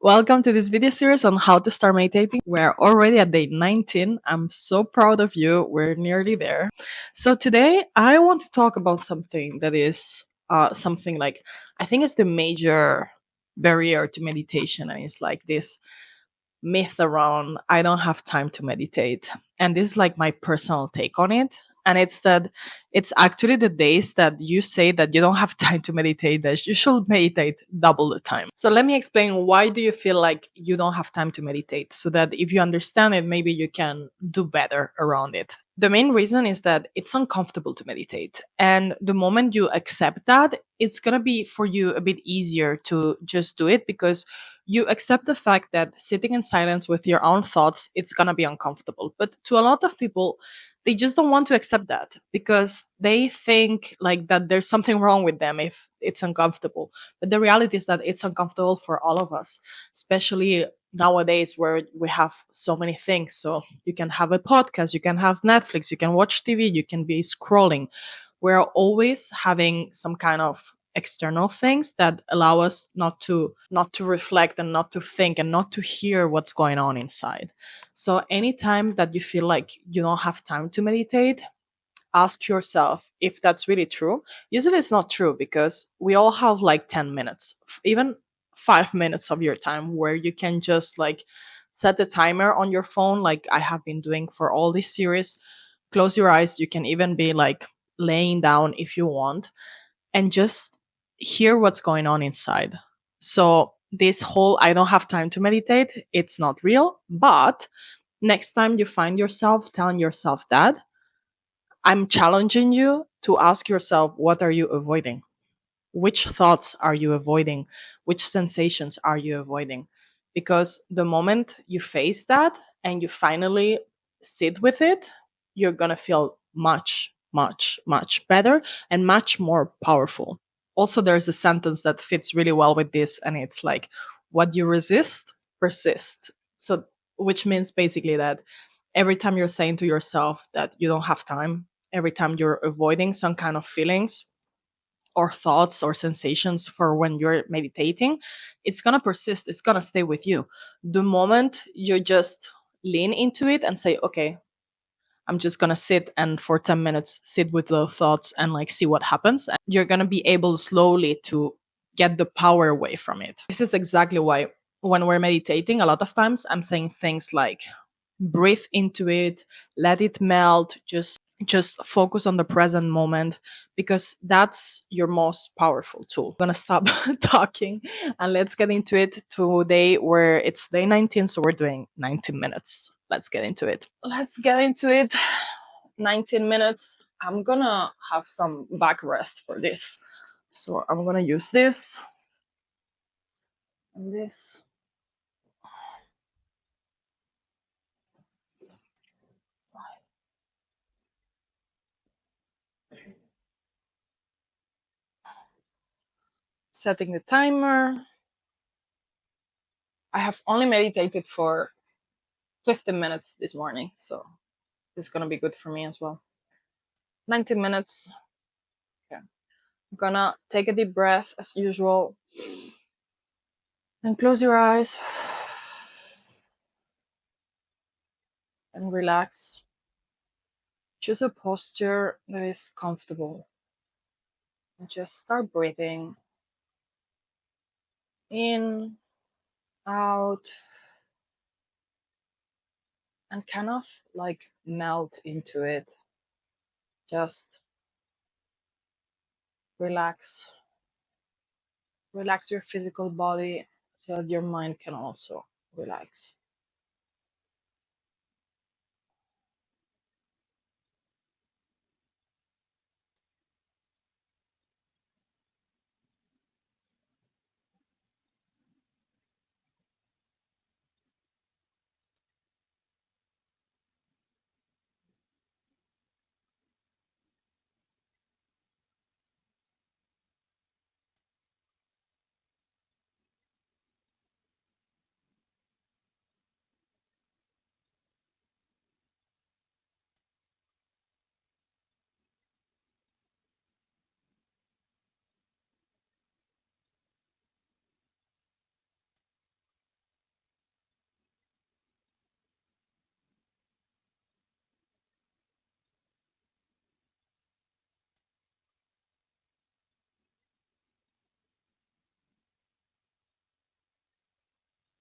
Welcome to this video series on how to start meditating. We're already at day 19. I'm so proud of you. We're nearly there. So today I want to talk about something that is something like I think is the major barrier to meditation, and it's like this myth around I don't have time to meditate. And this is like my personal take on it. And it's that it's actually the days that you say that you don't have time to meditate that you should meditate double the time. So let me explain, why do you feel like you don't have time to meditate, so that if you understand it, maybe you can do better around it. The main reason is that it's uncomfortable to meditate. And the moment you accept that, it's going to be for you a bit easier to just do it, because you accept the fact that sitting in silence with your own thoughts, it's going to be uncomfortable. But to a lot of people, they just don't want to accept that, because they think like that there's something wrong with them if it's uncomfortable. But the reality is that it's uncomfortable for all of us, especially nowadays where we have so many things. So you can have a podcast, you can have Netflix, you can watch TV, you can be scrolling. We're always having some kind of external things that allow us not to reflect and not to think and not to hear what's going on inside. So anytime that you feel like you don't have time to meditate, ask yourself if that's really true. Usually it's not true, because we all have like 10 minutes, even 5 minutes of your time where you can just like set a timer on your phone, like I have been doing for all this series. Close your eyes. You can even be like laying down if you want, and just hear what's going on inside. So this whole I don't have time to meditate, it's not real. But next time you find yourself telling yourself that, I'm challenging you to ask yourself, what are you avoiding? Which thoughts are you avoiding? Which sensations are you avoiding? Because the moment you face that and you finally sit with it, you're going to feel much, much, much better and much more powerful. Also, there's a sentence that fits really well with this, and it's like, what you resist persists. So, which means basically that every time you're saying to yourself that you don't have time, every time you're avoiding some kind of feelings or thoughts or sensations for when you're meditating, it's going to persist. It's going to stay with you. The moment you just lean into it and say, okay, I'm just going to sit and for 10 minutes sit with the thoughts and like see what happens, and you're going to be able slowly to get the power away from it. This is exactly why when we're meditating, a lot of times I'm saying things like breathe into it, let it melt, just focus on the present moment, because that's your most powerful tool. I'm gonna stop talking and let's get into it today, where it's day 19, so we're doing 19 minutes. Let's get into it. 19 minutes. I'm gonna have some back rest for this, so I'm gonna use this and this. Setting the timer. I have only meditated for 15 minutes this morning, so this is gonna be good for me as well. 90 minutes. Okay. I'm gonna take a deep breath as usual and close your eyes and relax. Choose a posture that is comfortable and just start breathing in, out, and kind of like melt into it. Just relax. Relax your physical body so that your mind can also relax.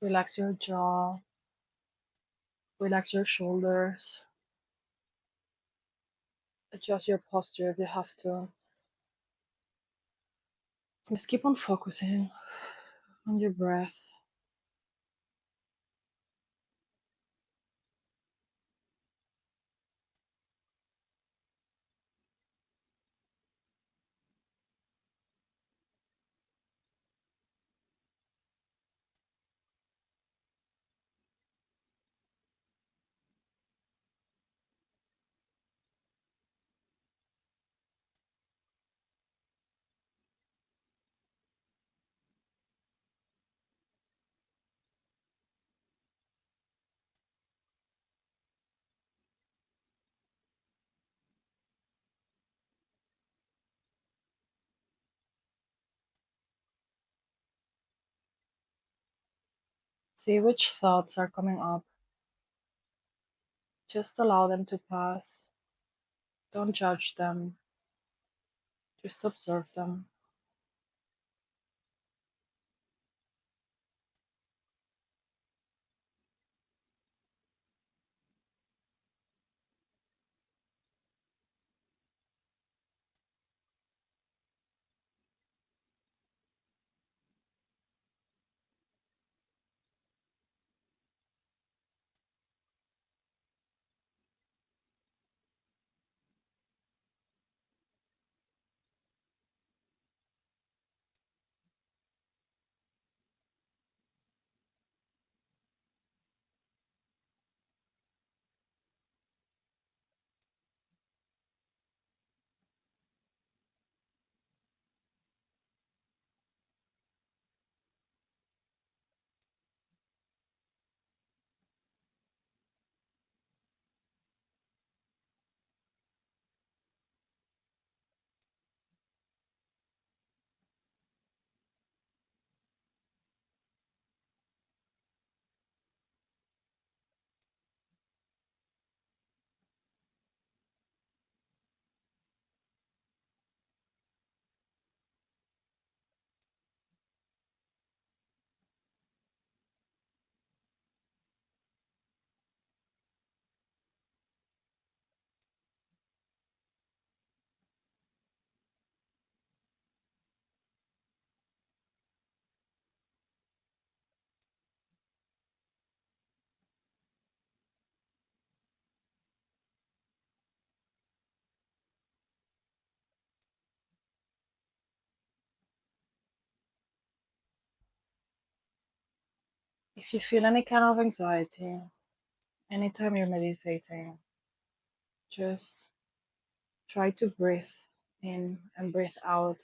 Relax your jaw, relax your shoulders, adjust your posture if you have to. Just keep on focusing on your breath. See which thoughts are coming up. Just allow them to pass. Don't judge them. Just observe them. If you feel any kind of anxiety, anytime you're meditating, just try to breathe in and breathe out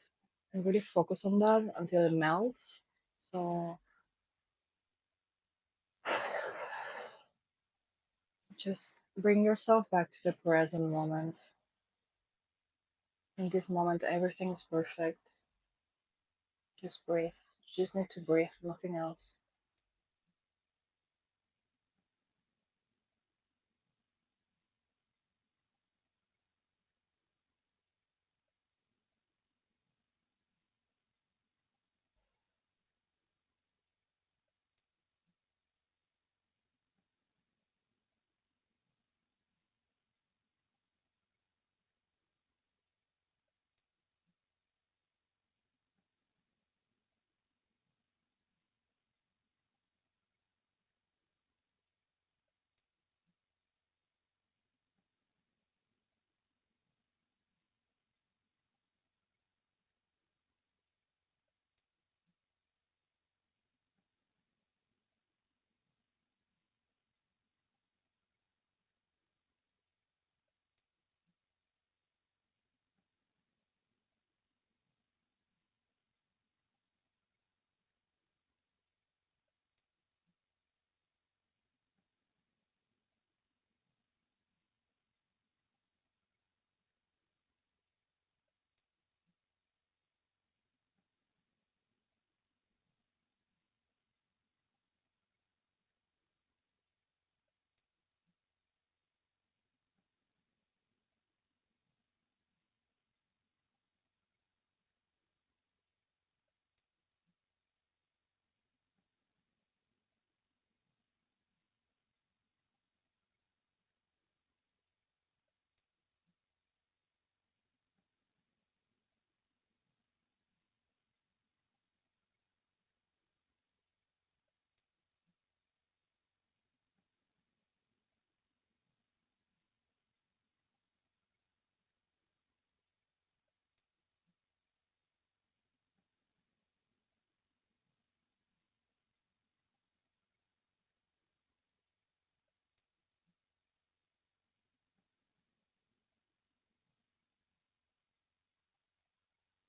and really focus on that until it melts. So just bring yourself back to the present moment. In this moment, everything's perfect. Just breathe. You just need to breathe, nothing else.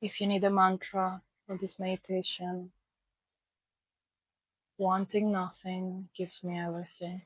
If you need a mantra for this meditation, wanting nothing gives me everything.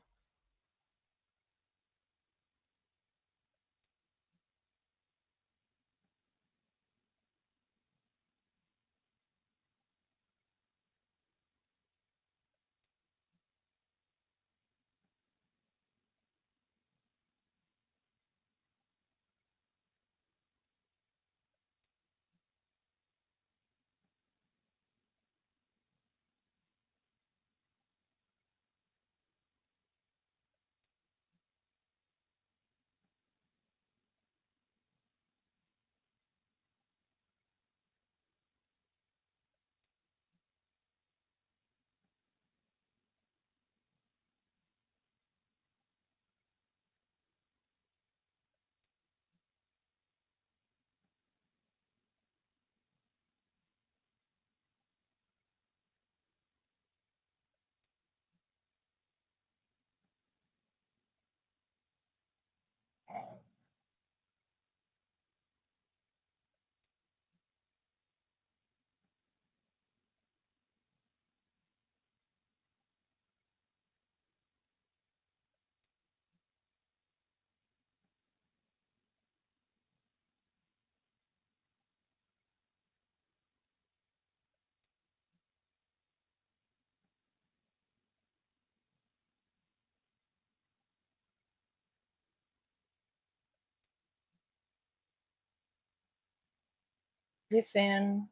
Breathe in,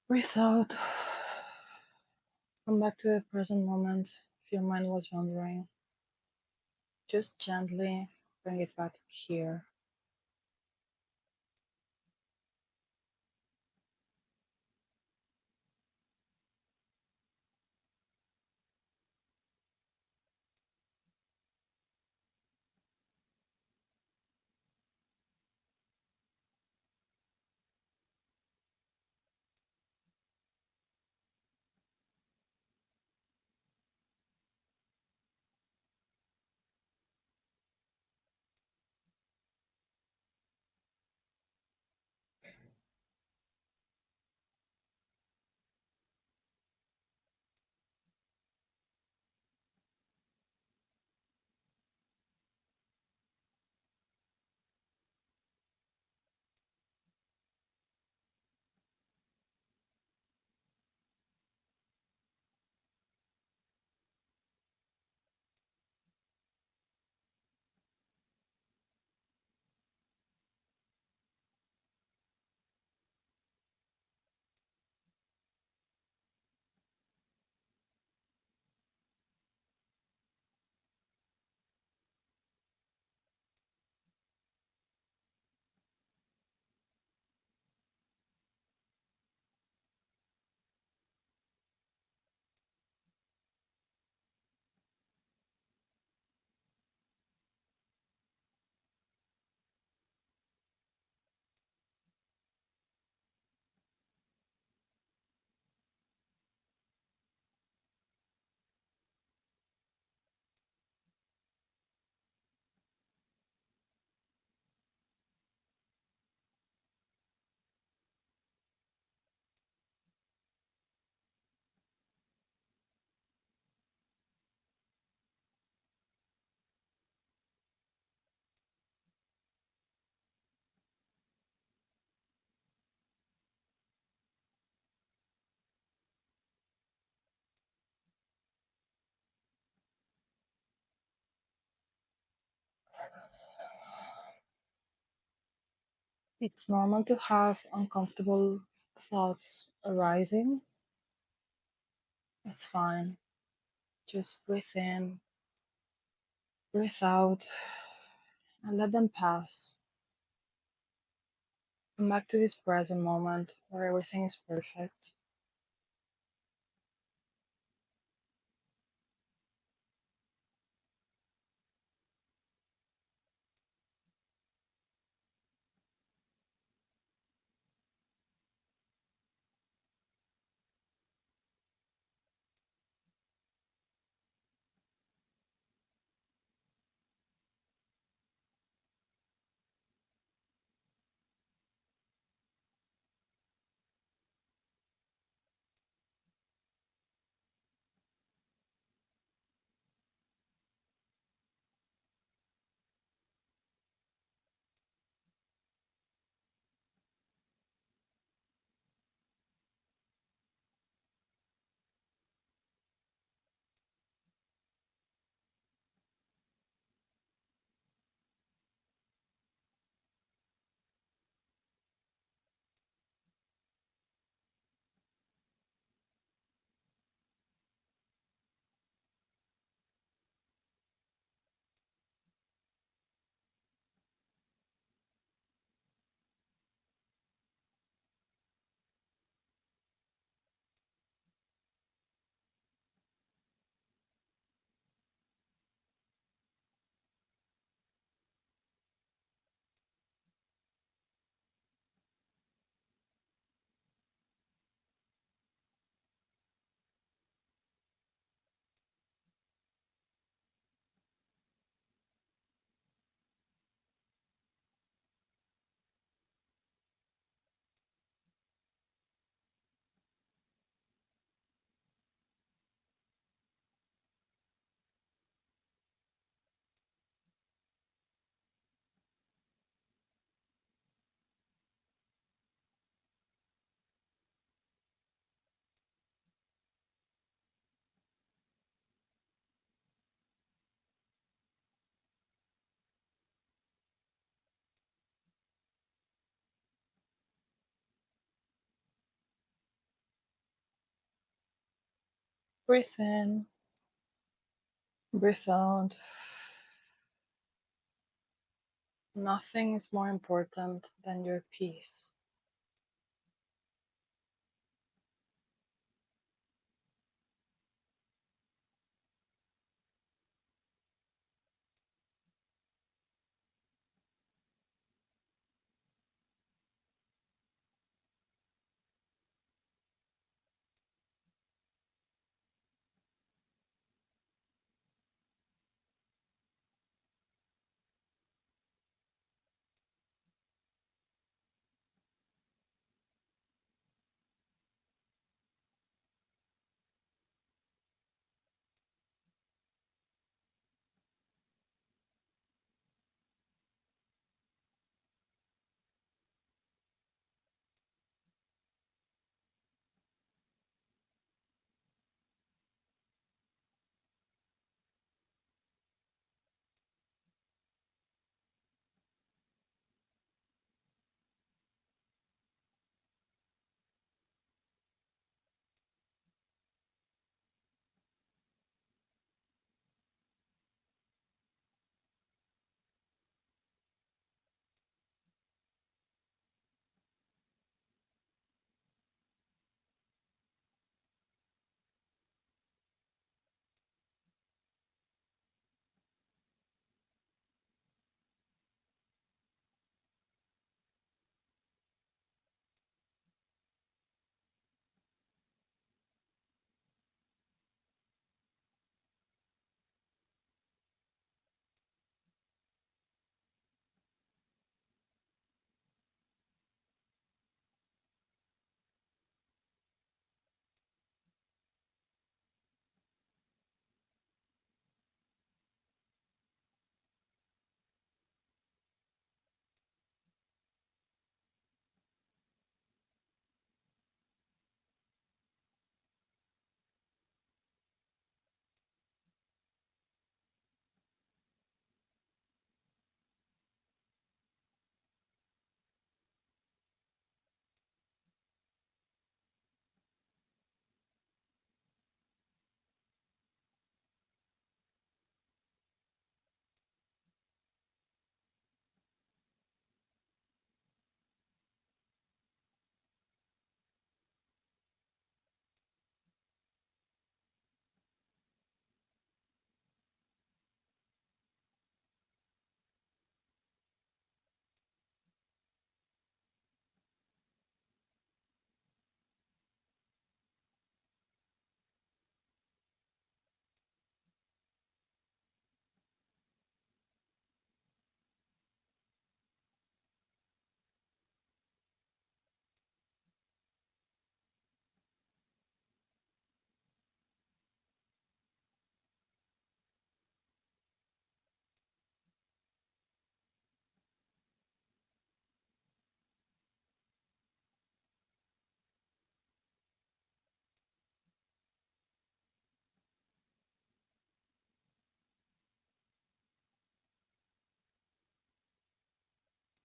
breathe out. Come back to the present moment. If your mind was wandering, just gently bring it back here. It's normal to have uncomfortable thoughts arising. It's fine. Just breathe in, breathe out, and let them pass. Come back to this present moment where everything is perfect. Breathe in, breathe out. Nothing is more important than your peace.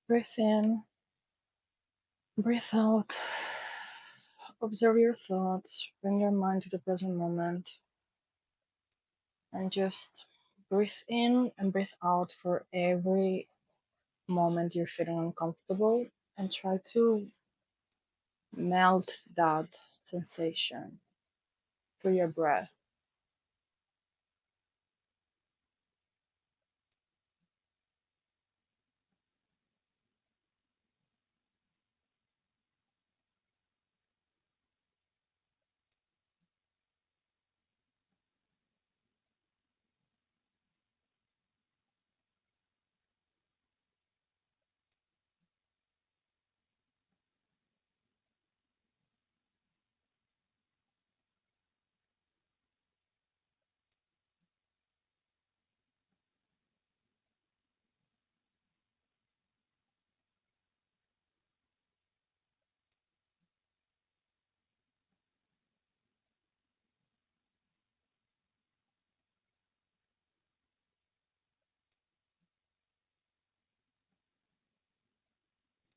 Breathe in, breathe out. Observe your thoughts, bring your mind to the present moment, and just breathe in and breathe out for every moment you're feeling uncomfortable, and try to melt that sensation through your breath.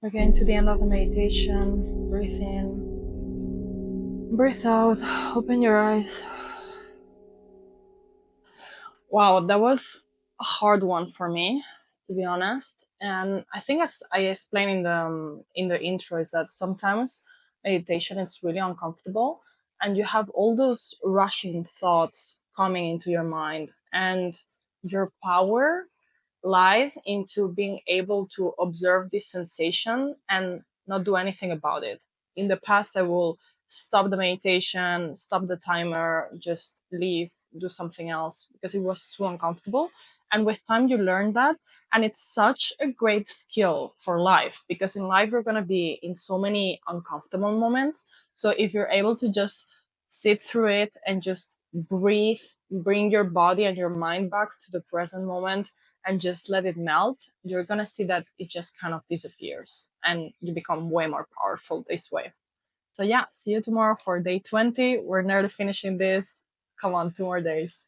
We're getting to the end of the meditation. Breathe in, breathe out, open your eyes. Wow, that was a hard one for me, to be honest. And I think, as I explained in the intro, is that sometimes meditation is really uncomfortable, and you have all those rushing thoughts coming into your mind, and your power lies into being able to observe this sensation and not do anything about it. In the past, I will stop the meditation, stop the timer, just leave, do something else because it was too uncomfortable. And with time, you learn that. And it's such a great skill for life because in life, you're going to be in so many uncomfortable moments. So if you're able to just sit through it and just breathe, bring your body and your mind back to the present moment and just let it melt, you're gonna see that it just kind of disappears and you become way more powerful this way. So yeah, see you tomorrow for day 20. We're nearly finishing this. Come on, 2 more days.